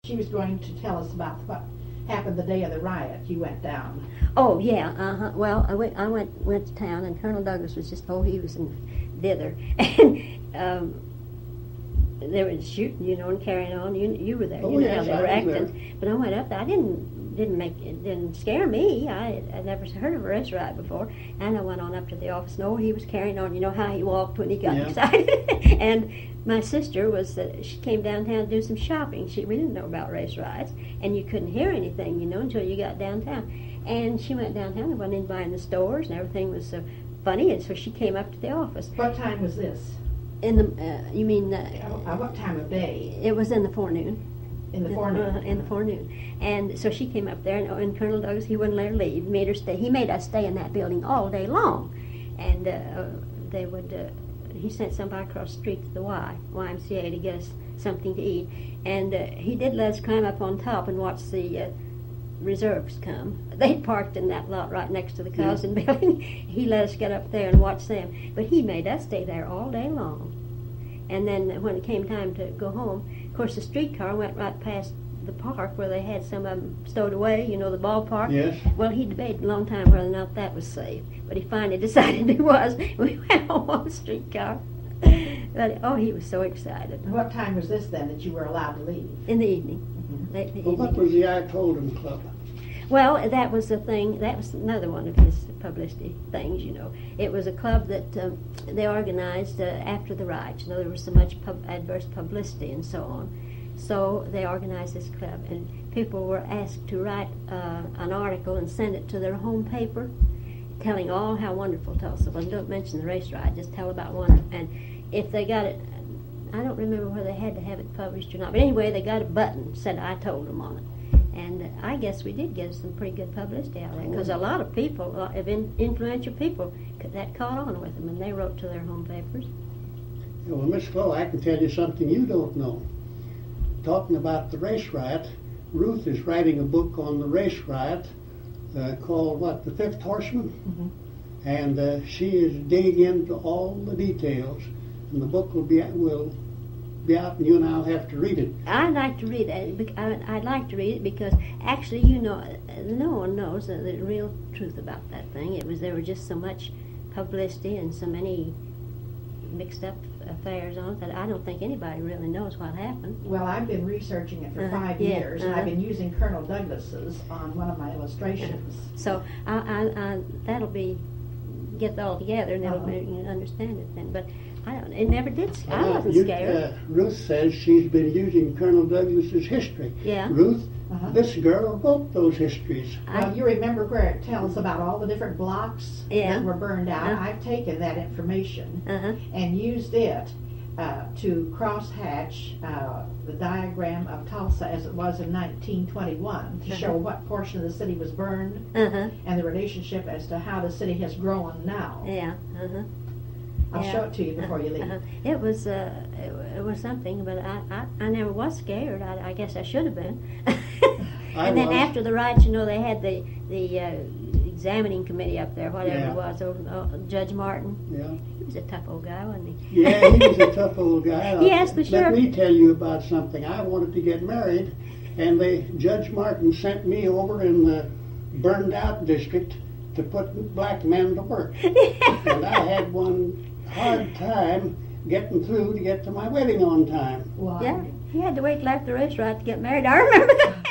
She was going to tell us about what happened the day of the riot. You went down. Oh yeah, Well, I went to town, and Colonel Douglas was just he was in thither, and they were shooting, and carrying on. You were there. Oh, you know yes, how they were I was acting. But I went up there. I didn't scare me. I never heard of a race riot before, and I went on up to the office. No, he was carrying on. You know how he walked when he got excited. And my sister she came downtown to do some shopping. We didn't know about race riots, and you couldn't hear anything, until you got downtown. And she went downtown and went in buying the stores, and everything was so funny. And so she came up to the office. What time was this? In the you mean? What time of day? It was in the forenoon. In the forenoon. In the forenoon. And so she came up there, and Colonel Douglas, he wouldn't let her leave. He made her stay. He made us stay in that building all day long. And they would. He sent somebody across the street to the YMCA to get us something to eat. And he did let us climb up on top and watch the reserves come. They parked in that lot right next to the Cousin building. He let us get up there and watch them. But he made us stay there all day long. And then when it came time to go home, of course the streetcar went right past the park where they had some of them stowed away, the ballpark. Yes. Well, he debated a long time whether or not that was safe. But he finally decided it was. We went home on the streetcar. But, he was so excited. What time was this then that you were allowed to leave? In the evening. Mm-hmm. Late in the Well, evening. what was the I Told Him Club? Well, that was the thing. That was another one of his publicity things, It was a club that they organized after the riots. There was so much adverse publicity and so on. So they organized this club, and people were asked to write an article and send it to their home paper, telling all how wonderful Tulsa was. Don't mention the race riot, just tell about one. And if they got it, I don't remember whether they had to have it published or not, but anyway, they got a button said "I told them" on it. And I guess we did get some pretty good publicity out of it, because a lot of people, influential people, that caught on with them, and they wrote to their home papers. Well, Miss Chloe, I can tell you something you don't know. Talking about the race riot, Ruth is writing a book on the race riot called, The Fifth Horseman? Mm-hmm. And she is digging into all the details, and the book will be out, and you and I'll have to read it. I'd like to read it. I'd like to read it because actually, no one knows the real truth about that thing. There was just so much publicity and so many mixed up affairs on it that I don't think anybody really knows what happened. Well, I've been researching it for 5 years, and I've been using Colonel Douglas's on one of my illustrations. So that'll get it all together, and that'll make you understand it then. But it never did. I wasn't scared. Ruth says she's been using Colonel Douglas's history. Yeah. Ruth, this girl wrote those histories. Well, you remember where it tells about all the different blocks that were burned out. I've taken that information and used it to crosshatch the diagram of Tulsa as it was in 1921 to show what portion of the city was burned and the relationship as to how the city has grown now. Yeah. I'll show it to you before you leave. It was something, but I never was scared. I guess I should have been. And then after the riots, they had the examining committee up there, whatever it was, Judge Martin. Yeah. He was a tough old guy, wasn't he? Yeah, he was a tough old guy. Yes, the sheriff. Let me tell you about something. I wanted to get married, and Judge Martin sent me over in the burned out district to put black men to work. And I had one hard time getting through to get to my wedding on time. Wow. Yeah, he had to wait till after the race riot to get married. I remember that.